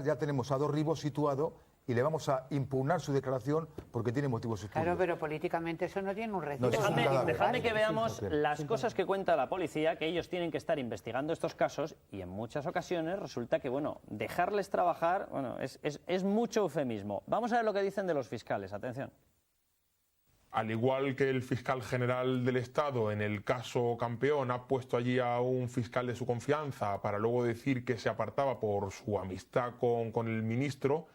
Ya tenemos a Dorribos situado y le vamos a impugnar su declaración porque tiene motivos espurios. Claro, pero políticamente eso no tiene un recibo. Dejadme que veamos las cosas que cuenta la policía, que ellos tienen que estar investigando estos casos y en muchas ocasiones resulta que, bueno, dejarles trabajar, bueno, es mucho eufemismo. Vamos a ver lo que dicen de los fiscales, atención. Al igual que el fiscal general del Estado en el caso Campeón ha puesto allí a un fiscal de su confianza para luego decir que se apartaba por su amistad con el ministro,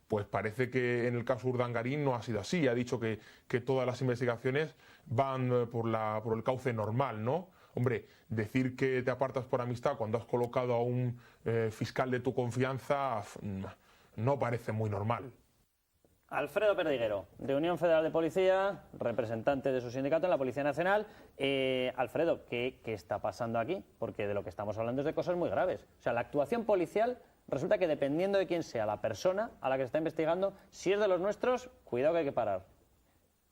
pues parece que en el caso Urdangarín no ha sido así. Ha dicho que todas las investigaciones van por el cauce normal, ¿no? Hombre, decir que te apartas por amistad cuando has colocado a un fiscal de tu confianza no parece muy normal. Alfredo Perdiguero, de Unión Federal de Policía, representante de su sindicato en la Policía Nacional. Alfredo, ¿qué está pasando aquí? Porque de lo que estamos hablando es de cosas muy graves. O sea, la actuación policial resulta que dependiendo de quién sea la persona a la que se está investigando, si es de los nuestros, cuidado que hay que parar.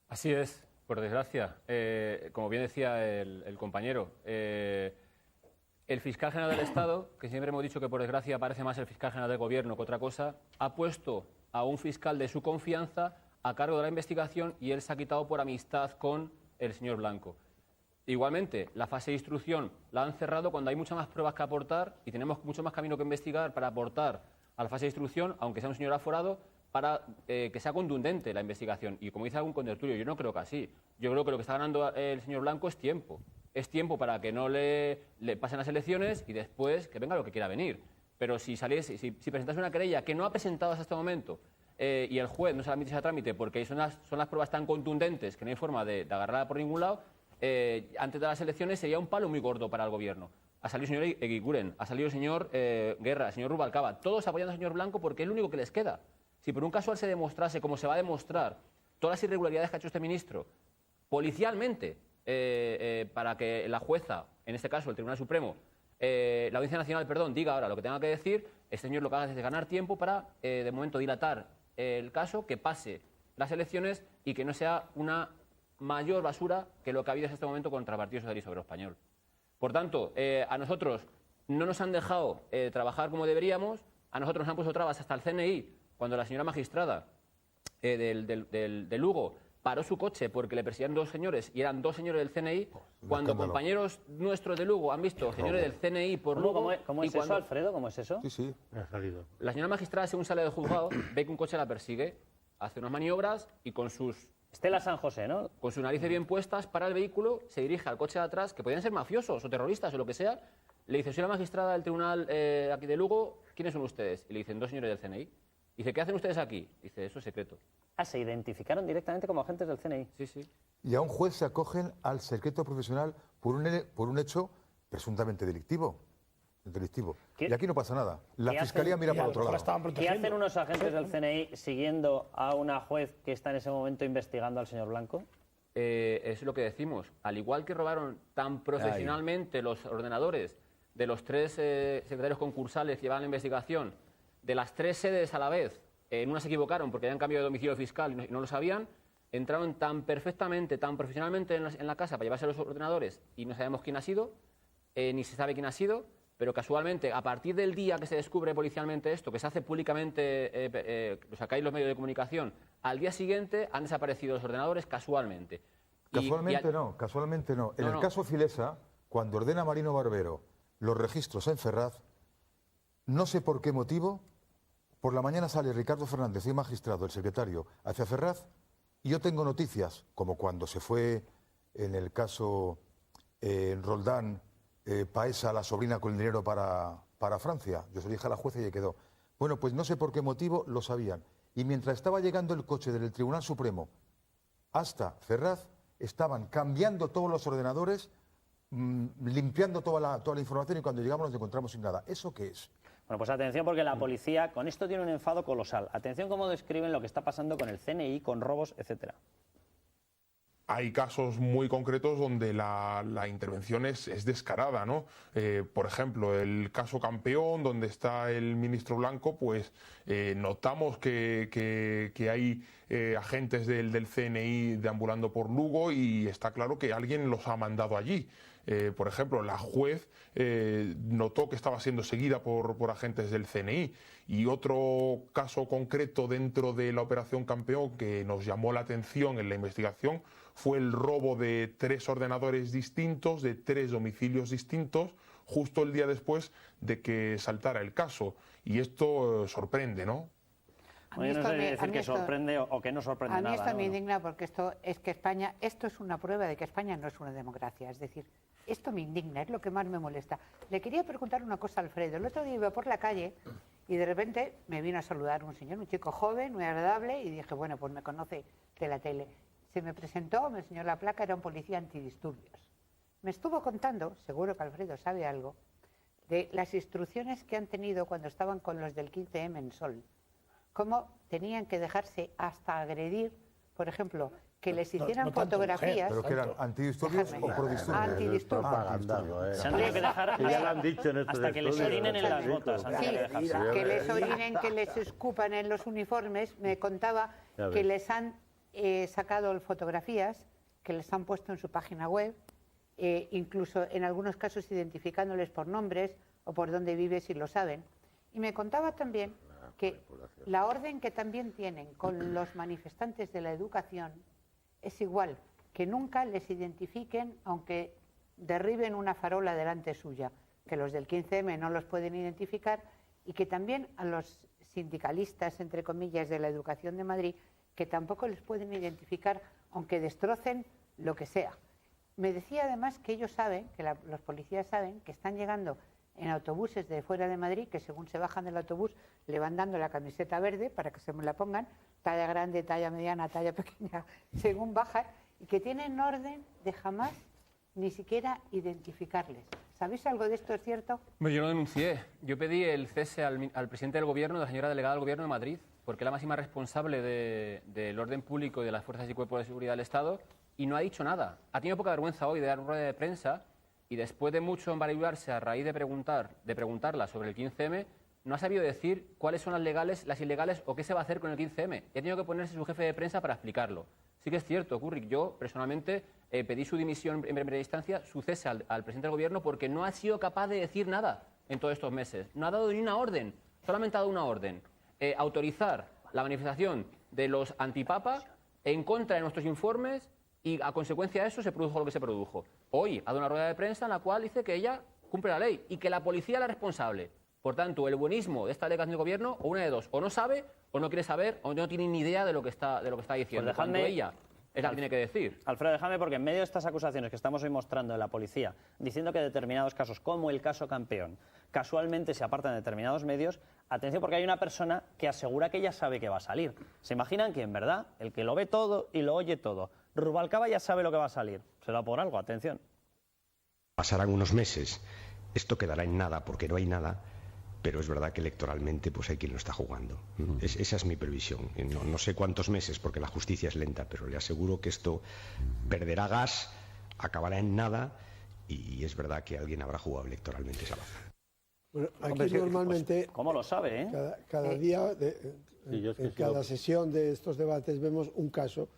Así es, por desgracia. Como bien decía el compañero, el fiscal general del Estado, que siempre hemos dicho que por desgracia parece más el fiscal general del Gobierno que otra cosa, ha puesto a un fiscal de su confianza a cargo de la investigación y él se ha quitado por amistad con el señor Blanco. Igualmente, la fase de instrucción la han cerrado cuando hay muchas más pruebas que aportar y tenemos mucho más camino que investigar para aportar a la fase de instrucción, aunque sea un señor aforado, para que sea contundente la investigación. Y como dice algún contertulio, yo no creo que así. Yo creo que lo que está ganando el señor Blanco es tiempo. Es tiempo para que no le pasen las elecciones y después que venga lo que quiera venir. Pero si presentase una querella que no ha presentado hasta este momento y el juez no se la admite a trámite porque son las pruebas tan contundentes que no hay forma de agarrarla por ningún lado, antes de las elecciones sería un palo muy gordo para el Gobierno. Ha salido el señor Eguiguren, ha salido el señor Guerra, el señor Rubalcaba, todos apoyando al señor Blanco porque es lo único que les queda. Si por un casual se demostrase, como se va a demostrar, todas las irregularidades que ha hecho este ministro, policialmente, para que la jueza, en este caso el Tribunal Supremo, la Audiencia Nacional, perdón, diga ahora lo que tenga que decir, este señor lo que haga es ganar tiempo para, de momento, dilatar el caso, que pase las elecciones y que no sea una mayor basura que lo que ha habido en este momento contra el Partido Socialista Obrero Español. Por tanto, a nosotros no nos han dejado trabajar como deberíamos, a nosotros nos han puesto trabas hasta el CNI, cuando la señora magistrada de Lugo paró su coche porque le perseguían dos señores y eran dos señores del CNI, cuando compañeros nuestros de Lugo han visto señores del CNI por Lugo... ¿Cómo es eso, Alfredo? ¿Cómo es eso? Sí, sí. La señora magistrada, según sale del juzgado, ve que un coche la persigue, hace unas maniobras y con sus... Estela San José, ¿no? Con sus narices bien puestas, para el vehículo, se dirige al coche de atrás, que podían ser mafiosos o terroristas o lo que sea, le dice, soy la magistrada del tribunal aquí de Lugo, ¿quiénes son ustedes? Y le dicen, dos señores del CNI. Dice, ¿qué hacen ustedes aquí? Dice, eso es secreto. Ah, se identificaron directamente como agentes del CNI. Sí, sí. Y a un juez se acogen al secreto profesional por un hecho presuntamente delictivo. Y aquí no pasa nada. La Fiscalía mira para otro lado. ¿Qué hacen unos agentes del CNI siguiendo a una juez que está en ese momento investigando al señor Blanco? Es lo que decimos. Al igual que robaron tan profesionalmente los ordenadores de los tres secretarios concursales que llevaban la investigación, de las tres sedes a la vez, en una se equivocaron porque habían cambiado de domicilio fiscal y no lo sabían, entraron tan perfectamente, tan profesionalmente en la casa para llevarse los ordenadores y no sabemos quién ha sido, ni se sabe quién ha sido, pero casualmente, a partir del día que se descubre policialmente esto, que se hace públicamente, lo sacáis los medios de comunicación, al día siguiente han desaparecido los ordenadores casualmente. Casualmente no. En el caso Filesa, cuando ordena Marino Barbero los registros en Ferraz, no sé por qué motivo, por la mañana sale Ricardo Fernández, soy magistrado, el secretario, hacia Ferraz, y yo tengo noticias, como cuando se fue en el caso Roldán, Paesa, la sobrina con el dinero para Francia. Yo se lo dije a la jueza y ahí quedó. Bueno, pues no sé por qué motivo lo sabían. Y mientras estaba llegando el coche del Tribunal Supremo hasta Ferraz, estaban cambiando todos los ordenadores, limpiando toda la información y cuando llegamos nos encontramos sin nada. ¿Eso qué es? Bueno, pues atención porque la policía con esto tiene un enfado colosal. Atención cómo describen lo que está pasando con el CNI, con robos, etcétera. Hay casos muy concretos donde la intervención es descarada, ¿no? Por ejemplo, el caso Campeón, donde está el ministro Blanco, pues notamos que hay agentes del CNI deambulando por Lugo y está claro que alguien los ha mandado allí. Por ejemplo, la juez notó que estaba siendo seguida por agentes del CNI. Y otro caso concreto dentro de la Operación Campeón que nos llamó la atención en la investigación fue el robo de 3 ordenadores distintos, de 3 domicilios distintos, justo el día después de que saltara el caso. Y esto sorprende, ¿no? Bueno, yo no sé decir que sorprende o que no sorprende nada. A mí esto ¿no? me indigna porque esto es una prueba de que España no es una democracia. Es decir, esto me indigna, es lo que más me molesta. Le quería preguntar una cosa a Alfredo. El otro día iba por la calle y de repente me vino a saludar un señor, un chico joven, muy agradable, y dije, bueno, pues me conoce de la tele. Se me presentó, me enseñó la placa, era un policía antidisturbios. Me estuvo contando, seguro que Alfredo sabe algo, de las instrucciones que han tenido cuando estaban con los del 15M en Sol. Cómo tenían que dejarse hasta agredir, por ejemplo, que les hicieran fotografías. ¿Pero que eran antidisturbios o prodisturbios? Antidisturbios. Se han tenido que dejar ya lo han dicho en hasta que les orinen en las botas. Sí, que les orinen, que les escupan en los uniformes. Me contaba que les han sacado fotografías, que les han puesto en su página web, incluso en algunos casos identificándoles por nombres o por dónde vive si lo saben. Y me contaba también que la orden que también tienen con los manifestantes de la educación es igual, que nunca les identifiquen aunque derriben una farola delante suya, que los del 15M no los pueden identificar, y que también a los sindicalistas, entre comillas, de la educación de Madrid, que tampoco les pueden identificar aunque destrocen lo que sea. Me decía además que ellos saben, que los policías saben, que están llegando en autobuses de fuera de Madrid, que según se bajan del autobús le van dando la camiseta verde para que se me la pongan, talla grande, talla mediana, talla pequeña, según bajan, y que tienen orden de jamás ni siquiera identificarles. ¿Sabéis algo de esto, es cierto? Yo lo denuncié. Yo pedí el cese al presidente del Gobierno, de la señora delegada del Gobierno de Madrid, porque es la máxima responsable del orden público y de las fuerzas y cuerpos de seguridad del Estado, y no ha dicho nada. Ha tenido poca vergüenza hoy de dar una rueda de prensa, y después de mucho embarabilarse a raíz de preguntarla sobre el 15M, no ha sabido decir cuáles son las legales, las ilegales o qué se va a hacer con el 15M. Y ha tenido que ponerse su jefe de prensa para explicarlo. Sí que es cierto, Curric, yo personalmente pedí su dimisión en primera instancia, su cese al presidente del Gobierno, porque no ha sido capaz de decir nada en todos estos meses. No ha dado ni una orden, solamente ha dado una orden. Autorizar la manifestación de los antipapas en contra de nuestros informes, y a consecuencia de eso se produjo lo que se produjo. Hoy ha dado una rueda de prensa en la cual dice que ella cumple la ley y que la policía es la responsable. Por tanto, el buenismo de esta delegación de gobierno, o una de dos, o no sabe, o no quiere saber, o no tiene ni idea de lo que está diciendo. Pues cuando ella es la que tiene que decir. Alfredo, déjame, porque en medio de estas acusaciones que estamos hoy mostrando de la policía, diciendo que determinados casos, como el caso Campeón, casualmente se apartan de determinados medios, atención, porque hay una persona que asegura que ella sabe que va a salir. ¿Se imaginan que en verdad, el que lo ve todo y lo oye todo, Rubalcaba ya sabe lo que va a salir? Será por algo, atención. Pasarán unos meses, esto quedará en nada porque no hay nada, pero es verdad que electoralmente pues hay quien lo está jugando. Esa es mi previsión. No sé cuántos meses porque la justicia es lenta, pero le aseguro que esto perderá gas, acabará en nada y es verdad que alguien habrá jugado electoralmente esa baza. Bueno, aquí normalmente, Pues, ¿cómo lo sabe, eh? cada día, en cada sesión de estos debates vemos un caso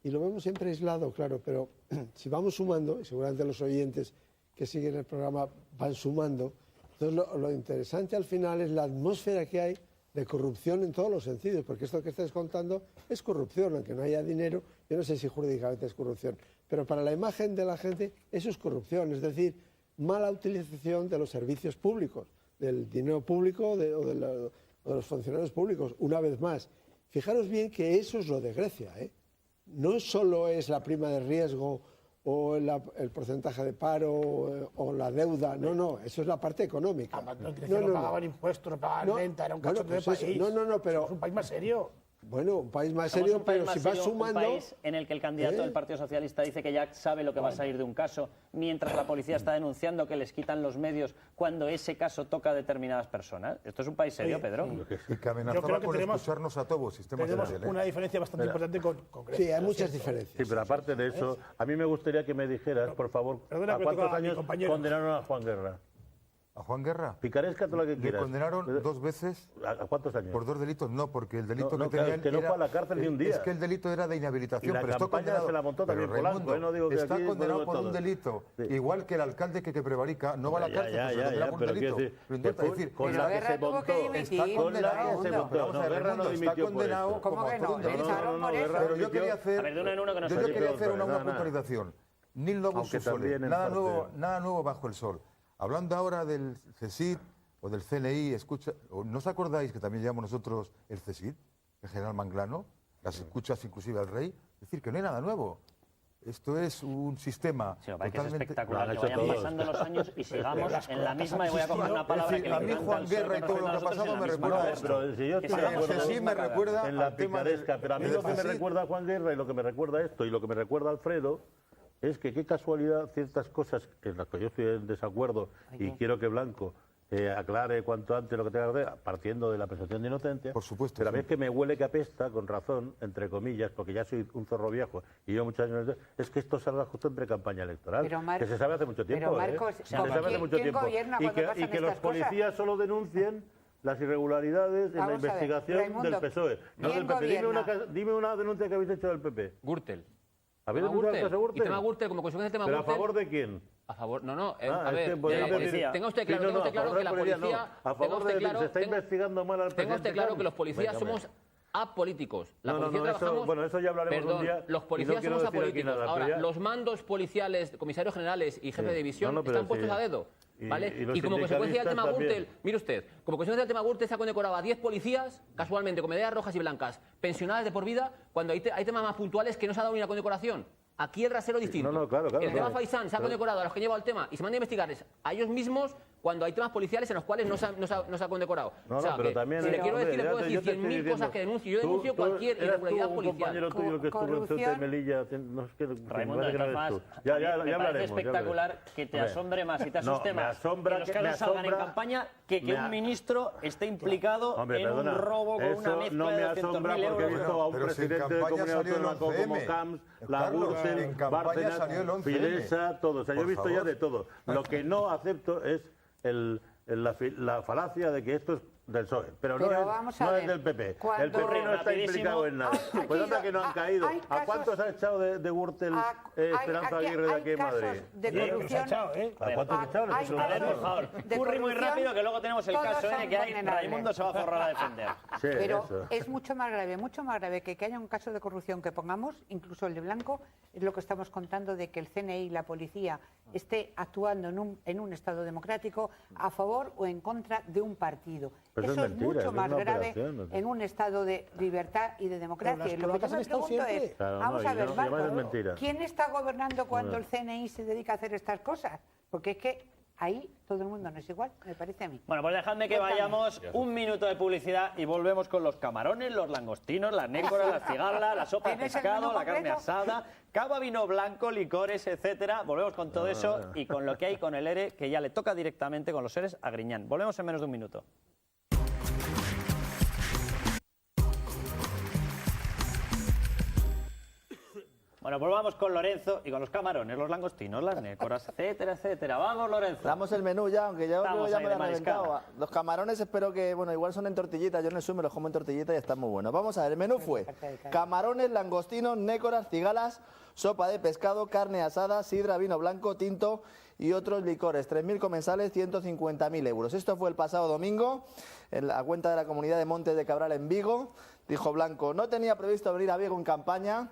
y lo vemos siempre aislado, claro, pero si vamos sumando, y seguramente los oyentes que siguen el programa van sumando, entonces lo interesante al final es la atmósfera que hay de corrupción en todos los sentidos, porque esto que estáis contando es corrupción, aunque no haya dinero, yo no sé si jurídicamente es corrupción, pero para la imagen de la gente eso es corrupción, es decir, mala utilización de los servicios públicos, del dinero público o de los funcionarios públicos, una vez más. Fijaros bien que eso es lo de Grecia, ¿eh? No solo es la prima de riesgo o el porcentaje de paro o la deuda, no, eso es la parte económica. No pagaban impuestos, no pagaban renta, era un cacho de país. Pero es un país más serio. Bueno, un país más serio, pero si vas sumando... Un país en el que el candidato del Partido Socialista dice que ya sabe lo que va a salir de un caso, mientras la policía está denunciando que les quitan los medios cuando ese caso toca a determinadas personas. ¿Esto es un país serio, Pedro? Y que amenazaba con escucharnos a todos sistemas tenemos de una diferencia bastante importante con Grecia. Sí, hay muchas diferencias. Sí, pero aparte de eso, a mí me gustaría que me dijeras, por favor, ¿a cuántos años condenaron a Juan Guerra? ¿A Juan Guerra? Picaresca, todo lo que Le quieras. condenaron 2 veces. ¿A cuántos años? Por 2 delitos, no, porque el delito No, que tenía que no fue a la cárcel ni un día. Es que el delito era de inhabilitación. Y la pero está campaña condenado, se la montó también pero Polanco, Raimundo, no digo que está aquí condenado podemos por un todos. delito. Sí. Igual que el alcalde que prevarica no va a la cárcel, pues se condena por un pero delito. quiero decir, Pero intenta que fue decir, con Pero la que Guerra se tuvo montó, que dimitir. está condenado. con la que se montó. Vamos a ver, Guerra no Raimundo, está dimitió por condenado eso. ¿Cómo como que no? por un delito. Echaron por eso. Pero yo quería hacer, A ver, de uno en uno que nos yo ayude. quería hacer una Nada. puntualización. Nil Novus Aunque Sole, también en nada parte- nuevo bajo el sol. Hablando ahora del CSIC o del CNI, escucha, ¿no os acordáis que también llamamos nosotros el CSIC, el general Manglano, las escuchas inclusive al rey? Es decir, que no hay nada nuevo. Esto es un sistema Sí, me parece que es totalmente... espectacular Lo han que hecho vayan todos. pasando los años y sigamos en la misma, y voy a coger una Es palabra decir, que le a mí encanta Juan al PSOE, Guerra y todo lo que ha nosotros pasado en la me misma recuerda a cosa. esto. Pero si yo Que estoy sea de acuerdo el CSIC me recuerda en la al tema picaresca, pero a mí del lo que me CSIC. recuerda a Juan Guerra y lo que me recuerda a esto y lo que me recuerda a Alfredo es que qué casualidad ciertas cosas en las que yo estoy en desacuerdo y quiero que Blanco aclare cuanto antes lo que tenga que hacer, partiendo de la presunción de inocencia. Por supuesto, Pero a mí sí. es que me huele que apesta, con razón, entre comillas, porque ya soy un zorro viejo y yo muchos años, es que esto salga justo en pre-campaña electoral, Pero que se sabe hace mucho tiempo. pero Marcos, Se sabe hace mucho ¿quién tiempo. gobierna Y cuando que, pasan y que los estas cosas? policías solo denuncien las irregularidades en la Vamos a ver, investigación Raimundo, del PSOE, no ¿quién del PP. gobierna? Dime una denuncia que habéis hecho del PP. Gürtel. ¿Habéis Tema denunciado el caso Y Gürtel? tema Gürtel, como consecuencia del tema ¿Pero a Gürtel... favor de quién? A favor, no, Ah, a ver, podéis la decir- policía. tenga usted Sí, claro, no, tenga no, usted a claro favor que la de policía, policía... no. A tenga favor usted de claro- se está tenga- investigando mal al Tenga presidente. usted claro tal. que los policías Venga, somos apolíticos. La No, no, policía no, eso- trabajamos... bueno, eso ya hablaremos Perdón, un día los y policías no quiero somos decir aquí apolíticos. nada, Ahora, pero ya- los mandos policiales, comisarios generales y jefe de división No, no, pero están puestos sí. a dedo. ¿Vale? Y los como consecuencia del tema sindicalistas Gürtel, también. mire usted, como consecuencia del tema Gürtel se ha condecorado a 10 policías, casualmente, con medallas rojas y blancas, pensionadas de por vida, cuando hay temas más puntuales que no se ha dado ni una condecoración. Aquí el rasero es distinto. No, claro, el tema claro. Faisán se ha condecorado a los que han llevado el tema y se manda a investigarles a ellos mismos cuando hay temas policiales en los cuales no se ha condecorado. No, O sea, no, pero que también... si le quiero hombre, decir, le ya puedo te- decir yo te estoy 100.000 cosas diciendo. que denuncio. Yo Tú- denuncio tú cualquier eras irregularidad tú un policial. compañero tuyo que estuvo en Ceuta y Corrupción. Melilla, no es que... Raimundo, me parece que de todas no eres formas, tú. Ya me parece hablaremos, espectacular que te Hombre, asombre más y te no, asuste me más asombra que los que- casos me salgan en asombra- campaña que me un ministro esté implicado Hombre, en perdona, un robo con una eso mezcla no me de asombra 200.000 porque he euros. visto a un Pero si en presidente de campaña comunidad salió el autónoma como 11M. Camps, la Carlos, Gürtel, en campaña Bárcenas, salió el 11M. Filesa, todo. O sea, yo he Por visto ya favor. de todo. Lo que no acepto es la falacia de que esto es del PSOE, pero no, Pero es, vamos a no ver, es del PP. El cuando- PP no está Rapidísimo. implicado en nada. Hay- Pues aquí anda que no han caído. hay ¿A casos- cuántos ha echado de Gürtel Esperanza aquí Aguirre de aquí en casos Madrid? de Oye, que los ha corrupción. echado, ¿eh? ¿A cuántos echaron? hay Eso A ver, no por lo favor, de Curry muy corrupción, rápido que luego tenemos el todos caso son N que hay. condenables. Raimundo se va a forrar a defender. Sí, Pero eso. es mucho más grave que haya un caso de corrupción que pongamos, incluso el de Blanco, es lo que estamos contando de que el CNI y la policía esté actuando en un Estado democrático a favor o en contra de un partido. Pero Eso es es mentira, mucho es más una grave operación, ¿no? en un Estado de libertad y de democracia. Pero las Y lo que yo cloacas me han estado pregunto siempre. es, Claro, vamos no, a y ver, no, y además es Marco, mentira. ¿quién está gobernando cuando el CNI se dedica a hacer estas cosas? Porque es que ahí todo el mundo no es igual, me parece a mí. Bueno, pues dejadme que Cuéntame. vayamos un minuto de publicidad y volvemos con los camarones, los langostinos, las nécoras, las cigalas, la sopa de ¿Tienes el pescado, menú la carne completo? asada, cava, vino blanco, licores, etcétera. Volvemos con todo eso y con lo que hay con el ERE, que ya le toca directamente con los EREs a Griñán. Volvemos en menos de un minuto. Bueno, pues vamos con Lorenzo y con los camarones, los langostinos, las nécoras, etcétera, etcétera. Vamos, Lorenzo. Damos el menú ya, aunque ya, Estamos ya ahí me de lo han reventado. mariscada. Los camarones espero que, bueno, igual son en tortillita. Yo en el sur me los como en tortillita y están muy buenos. Vamos a ver, el menú fue camarones, langostinos, nécoras, cigalas, sopa de pescado, carne asada, sidra, vino blanco, tinto y otros licores. 3.000 comensales, 150.000 euros. Esto fue el pasado domingo en la cuenta de la comunidad de Montes de Cabral en Vigo. Dijo Blanco, no tenía previsto venir a Vigo en campaña,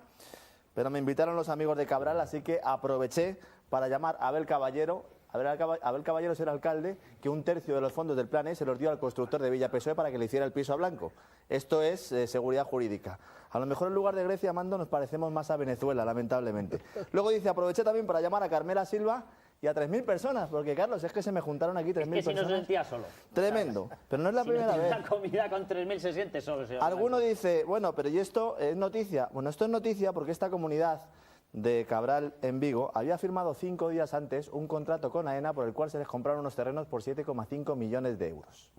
pero me invitaron los amigos de Cabral, así que aproveché para llamar a Abel Caballero. Abel Caballero es el alcalde que un tercio de los fondos del plan E se los dio al constructor de Villa PSOE para que le hiciera el piso a Blanco. Esto es seguridad jurídica. A lo mejor en lugar de Grecia, Mando, nos parecemos más a Venezuela, lamentablemente. Luego dice, aproveché también para llamar a Carmela Silva y a 3.000 personas, porque Carlos, es que se me juntaron aquí 3.000 Es que si no personas. se sentía solo. Tremendo, pero no es la Si no primera tiene vez. una comida con 3.000 se siente solo. señor Alguno Blanco. dice, bueno, pero ¿y esto es noticia? Bueno, esto es noticia porque esta comunidad de Cabral en Vigo había firmado 5 días antes un contrato con AENA por el cual se les compraron unos terrenos por 7,5 millones de euros.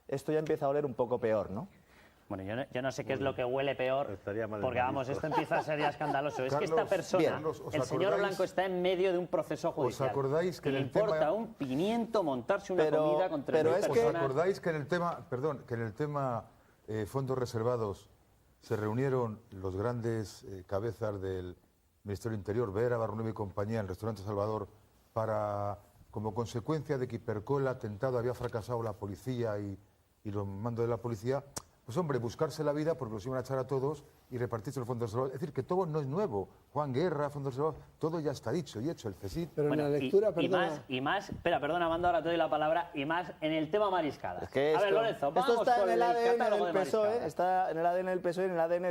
Esto ya empieza a oler un poco peor, ¿no? Bueno, yo no sé qué es lo que huele peor, porque vamos, esto empieza a ser ya escandaloso. Es que esta Carlos, persona, Carlos, ¿os el señor acordáis? Blanco, está en medio de un proceso judicial. ¿Os acordáis que le en el importa tema... un pimiento montarse una comida con 3.000 ¿Os personas? acordáis que en el tema, perdón, que en el tema fondos reservados se reunieron los grandes cabezas del Ministerio del Interior, Vera, Barroneva y compañía, en el restaurante Salvador, para, como consecuencia de que Hipercor, el atentado, había fracasado la policía y los mandos de la policía? Pues hombre, buscarse la vida porque los iban a echar a todos y repartirse los fondos reservados. Es decir, que todo no es nuevo. Juan Guerra, fondos reservados, todo ya está dicho y hecho, el CSIC. Pero Bueno, en la lectura, y más, espera, perdona, Amanda, ahora te doy la palabra, y más en el tema mariscadas. Es que a ver, Lorenzo, vamos esto está con en el ADN catálogo del de PSOE, mariscadas. está en el ADN del PSOE y en el ADN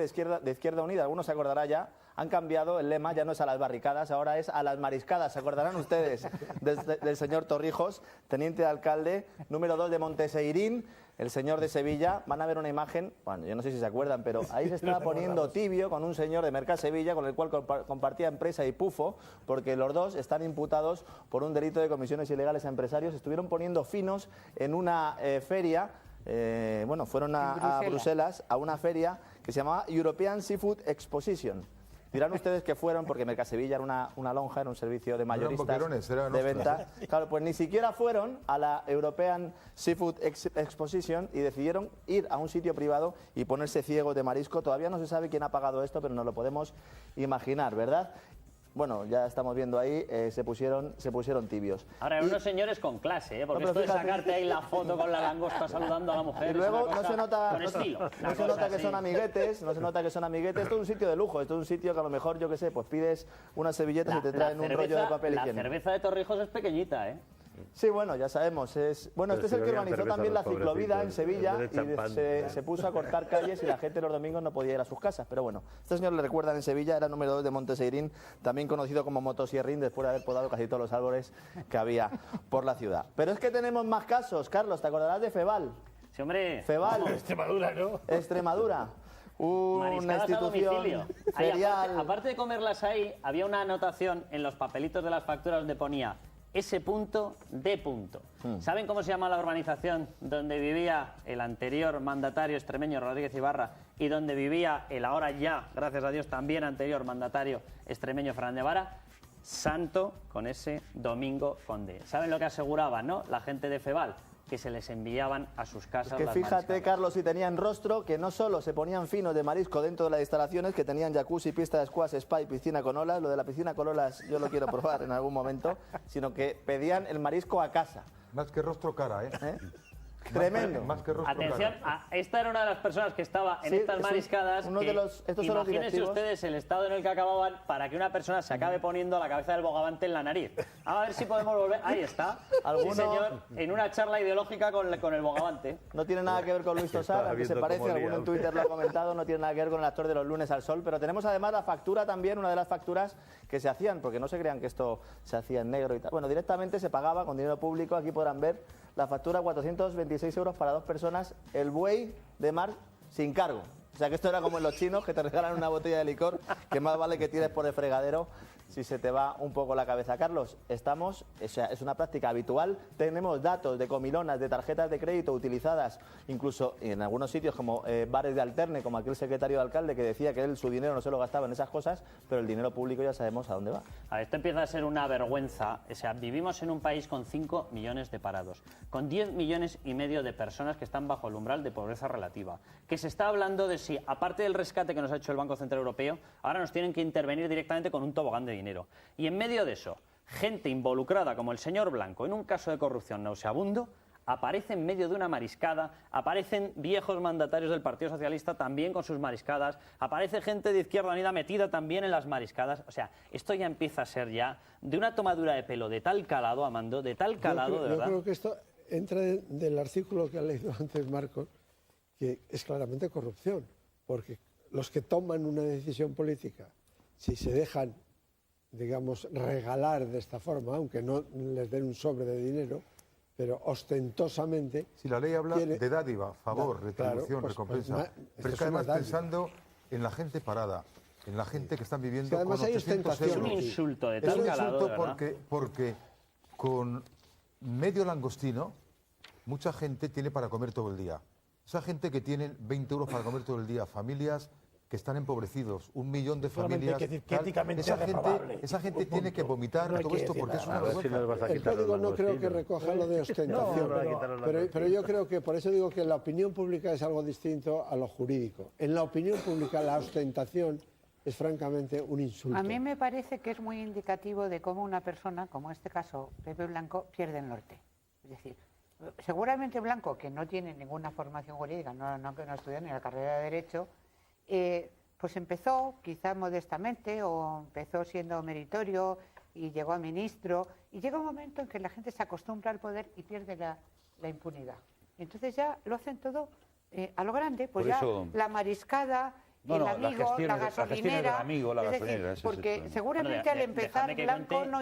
de Izquierda Unida. Algunos se acordará ya, han cambiado el lema, ya no es a las barricadas, ahora es a las mariscadas. ¿Se acordarán ustedes del señor Torrijos, teniente de alcalde, número 2 de Monteseirín, el señor de Sevilla? Van a ver una imagen, bueno, yo no sé si se acuerdan, pero ahí se estaba poniendo tibio con un señor de Mercat Sevilla con el cual compartía empresa y pufo, porque los dos están imputados por un delito de comisiones ilegales a empresarios. Estuvieron poniendo finos en una feria. Fueron a Bruselas, a una feria que se llamaba European Seafood Exposition. Dirán ustedes que fueron, porque Mercasevilla era una lonja, era un servicio de mayoristas de venta. Claro, pues ni siquiera fueron a la European Seafood Exposition y decidieron ir a un sitio privado y ponerse ciegos de marisco. Todavía no se sabe quién ha pagado esto, pero nos lo podemos imaginar, ¿verdad? Bueno, ya estamos viendo ahí, se pusieron tibios. Ahora, unos señores con clase, porque No, esto de fíjate. sacarte ahí la foto con la langosta saludando a la mujer... Y luego es una no cosa se nota, con estilo. no se nota que son amiguetes, no se nota que son amiguetes. Esto es un sitio de lujo, esto es un sitio que a lo mejor, yo qué sé, pues pides unas servilletas y te traen un rollo de papel higiénico. La cerveza de Torrijos es pequeñita, ¿eh? Sí, bueno, ya sabemos. Bueno, este es el que organizó también la ciclovida en Sevilla y se puso a cortar calles y la gente los domingos no podía ir a sus casas. Pero bueno, este señor le recuerdan en Sevilla, era número 2 de Monteseirín, también conocido como Motosierrín, después de haber podado casi todos los árboles que había por la ciudad. Pero es que tenemos más casos. Carlos, ¿te acordarás de Feval? Sí, hombre. Feval. Extremadura, ¿no? Extremadura. Una Mariscadas a institución domicilio. Ahí, ferial. aparte de comerlas ahí, había una anotación en los papelitos de las facturas donde ponía S. D. ¿Saben cómo se llama la urbanización donde vivía el anterior mandatario extremeño Rodríguez Ibarra y donde vivía el ahora ya, gracias a Dios, también anterior mandatario extremeño Fernández Vara? Santo con S, Domingo con D. ¿Saben lo que aseguraban, no? La gente de Feval, que se les enviaban a sus casas Que las fíjate, mariscadas. Carlos, si tenían rostro, que no solo se ponían finos de marisco dentro de las instalaciones, que tenían jacuzzi, pista de squash, spa y piscina con olas. Lo de la piscina con olas yo lo quiero probar en algún momento, sino que pedían el marisco a casa. Más que rostro, cara, ¿eh? Tremendo. Más que rostro, Atención, cara. esta era una de las personas que estaba en Sí, estas es mariscadas. uno que de los- estos son los imagínense directivos. ustedes el estado en el que acababan para que una persona se acabe poniendo la cabeza del bogavante en la nariz. A ver si podemos volver. Ahí está. ¿Alguno? Sí, señor, en una charla ideológica con el bogavante. No tiene nada que ver con Luis Tosar, aunque se parece, alguno en Twitter lo ha comentado, no tiene nada que ver con el actor de Los lunes al sol, pero tenemos además la factura también, una de las facturas que se hacían, porque no se crean que esto se hacía en negro y tal. Bueno, directamente se pagaba con dinero público, aquí podrán ver la factura, 426 euros para 2 personas, el buey de mar sin cargo. O sea que esto era como en los chinos, que te regalan una botella de licor, que más vale que tires por el fregadero si se te va un poco la cabeza. Carlos, es una práctica habitual, tenemos datos de comilonas, de tarjetas de crédito utilizadas, incluso en algunos sitios como bares de alterne, como aquel secretario de alcalde que decía que él su dinero no se lo gastaba en esas cosas, pero el dinero público ya sabemos a dónde va. A ver, esto empieza a ser una vergüenza. O sea, vivimos en un país con 5 millones de parados, con 10 millones y medio de personas que están bajo el umbral de pobreza relativa, que se está hablando de si, aparte del rescate que nos ha hecho el Banco Central Europeo, ahora nos tienen que intervenir directamente con un tobogán de dinero. Y en medio de eso, gente involucrada como el señor Blanco en un caso de corrupción nauseabundo, aparece en medio de una mariscada, aparecen viejos mandatarios del Partido Socialista también con sus mariscadas, aparece gente de Izquierda Unida metida también en las mariscadas. O sea, esto ya empieza a ser ya de una tomadura de pelo de tal calado, Amando, de tal calado, de verdad. Yo creo que esto entra del artículo que ha leído antes Marcos, que es claramente corrupción, porque los que toman una decisión política, si se dejan, digamos, regalar de esta forma, aunque no les den un sobre de dinero, pero ostentosamente... Si la ley habla de dádiva, favor, retribución, claro, recompensa. Pero es que además pensando en la gente parada, en la gente que están viviendo con 800 euros. Es un insulto de tal calado, Es un insulto de verdad. porque con medio langostino mucha gente tiene para comer todo el día. Esa gente que tiene 20 euros para comer todo el día, familias que están empobrecidos, 1 millón de familias. Hay que decir que éticamente es reprobable. Esa gente tiene que vomitar todo esto porque es una vergüenza. El código no creo que recoja lo de ostentación, pero yo creo que, por eso digo que la opinión pública es algo distinto a lo jurídico. En la opinión pública la ostentación es francamente un insulto. A mí me parece que es muy indicativo de cómo una persona, como en este caso Pepe Blanco, pierde el norte. Es decir, seguramente Blanco, que no tiene ninguna formación jurídica, que no estudió ni la carrera de Derecho, pues empezó quizá modestamente o empezó siendo meritorio y llegó a ministro, y llega un momento en que la gente se acostumbra al poder y pierde la impunidad. Entonces ya lo hacen todo a lo grande, pues ya la mariscada, el amigo, la gasolinera, porque seguramente al empezar Blanco no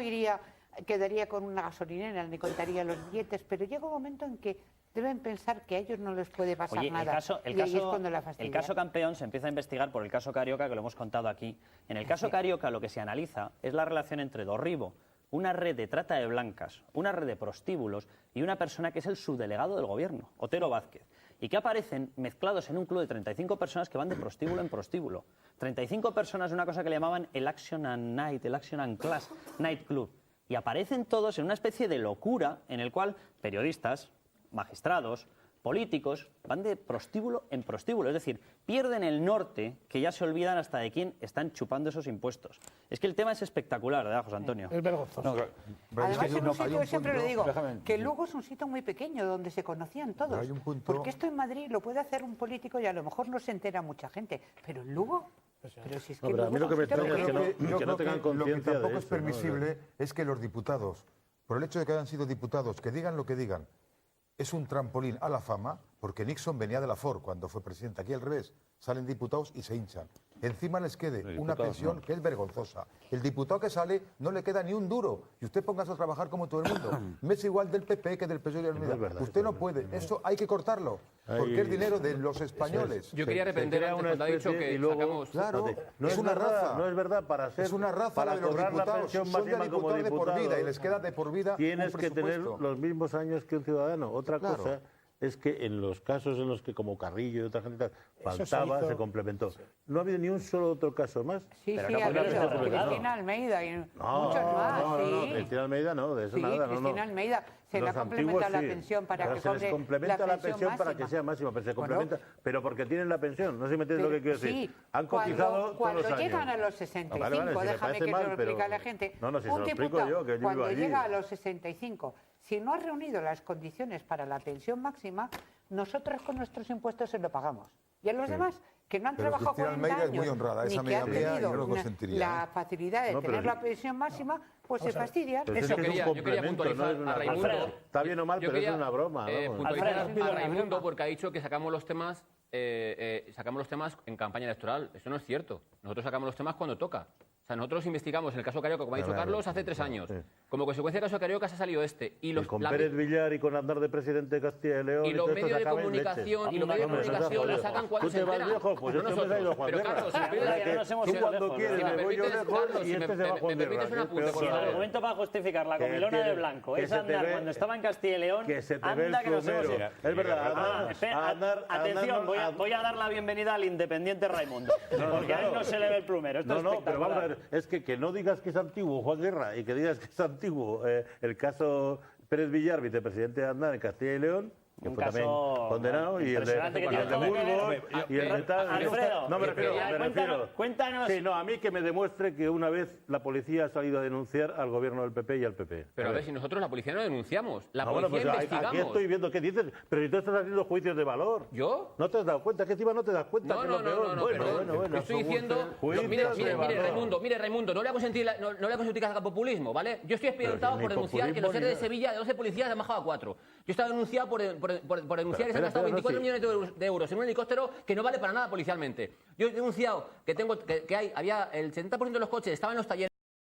quedaría con una gasolinera ni contaría los billetes, pero llega un momento en que deben pensar que a ellos no les puede pasar nada. Y ahí es cuando la fastidia. El caso Campeón se empieza a investigar por el caso Carioca, que lo hemos contado aquí. En el caso Carioca lo que se analiza es la relación entre Dorribo, una red de trata de blancas, una red de prostíbulos y una persona que es el subdelegado del gobierno, Otero Vázquez, y que aparecen mezclados en un club de 35 personas que van de prostíbulo en prostíbulo. 35 personas, una cosa que le llamaban el Action and Night, el Action and Class Night Club. Y aparecen todos en una especie de locura en el cual periodistas, magistrados, políticos van de prostíbulo en prostíbulo, es decir, pierden el norte, que ya se olvidan hasta de quién están chupando esos impuestos. Es que el tema es espectacular, ¿verdad, José Antonio? Es vergonzoso. Además, es un sitio, siempre lo digo, que Lugo es un sitio muy pequeño donde se conocían todos. Porque esto en Madrid lo puede hacer un político y a lo mejor no se entera mucha gente, pero en Lugo... Pero si es que a mí lo que me extraña es que no tengan conciencia de lo que tampoco es permisible es que los diputados, por el hecho de que hayan sido diputados, que digan lo que digan, es un trampolín a la fama, porque Nixon venía de la FOR cuando fue presidente. Aquí al revés, salen diputados y se hinchan. Encima les quede una pensión que es vergonzosa. El diputado que sale no le queda ni un duro. Y usted póngase a trabajar como todo el mundo. Me es igual del PP que del PSOE y de la Unidad. Usted no puede. Eso hay que cortarlo, porque es dinero de los españoles. Yo quería arrepentir antes cuando ha dicho que sacamos... Claro, no es una raza. No es verdad, para ser... Es una raza para de los cobrar diputados. la pensión Son de máxima como diputados de por vida y les queda de por vida tienes un que tener presupuesto. los mismos años que un ciudadano. Otra cosa es que en los casos en los que, como Carrillo y otra gente faltaba, se complementó. No ha habido ni un solo otro caso más. Sí, sí, ha habido. Cristina Almeida y muchos más. No, Cristina Almeida no, de eso nada. Cristina Almeida se le ha complementado la pensión para que se les complementa la pensión para que sea máxima, pero se complementa, pero porque tienen la pensión, no sé si me entiendes lo que quiero decir. Han cotizado cuando todos los años. llegan a los 65, déjame que se lo explique a la gente, no, si se lo explico yo, que yo cuando vivo allí. llega a los 65, si no ha reunido las condiciones para la pensión máxima, nosotros con nuestros impuestos se lo pagamos. Y a los demás, que no han trabajado 40 años, es muy honrada, ni que han tenido la facilidad de tener la pensión máxima, pues se fastidian. Yo quería puntualizar a Raimundo. Está bien o mal, pero es una broma. Puntualizar a Raimundo porque ha dicho que sacamos los temas en campaña electoral. Eso no es cierto. Nosotros sacamos los temas cuando toca. O sea, nosotros investigamos en el caso Carioca, como ha dicho Carlos, hace 3 años. Como consecuencia del caso Carioca se ha salido este. Y con Pérez Villar y con Andar de presidente de Castilla y León. Y los medios de comunicación la sacan cuando se enteran. Pues no se ha ido Juan Guerra. Tú cuando quieres me voy yo lejos y este se va Juan Guerra. El argumento para justificar la comilona de Blanco es Andar cuando estaba en Castilla y León. Anda que nos hemos ido. Es verdad. Atención, voy a dar la bienvenida al independiente Raimundo. Porque a él no se le ve el plumero. Esto es espectacular. Es que no digas que es antiguo Juan Guerra y que digas que es antiguo el caso Pérez Villar, vicepresidente de Aznar en Castilla y León, que fue también condenado, y el de Burgos, y el de tal... Alfredo, no me refiero. Cuéntanos. Sí, no, a mí que me demuestre que una vez la policía ha salido a denunciar al gobierno del PP y al PP. Pero a ver, si nosotros la policía no denunciamos, la policía investigamos. Aquí estoy viendo qué dices, pero si tú estás haciendo juicios de valor. ¿Yo? ¿No te has dado cuenta? Que encima no te das cuenta. No, bueno. Estoy diciendo... Mire, Raimundo, no le hago sentir que haga populismo, ¿vale? Yo estoy expedientado por denunciar que los seres de Sevilla, de 12 policías, han bajado a 4. Yo estaba denunciado por denunciar que se han gastado 24 millones de euros en un helicóptero que no vale para nada policialmente. Yo he denunciado que había el 70% de los coches estaban en los talleres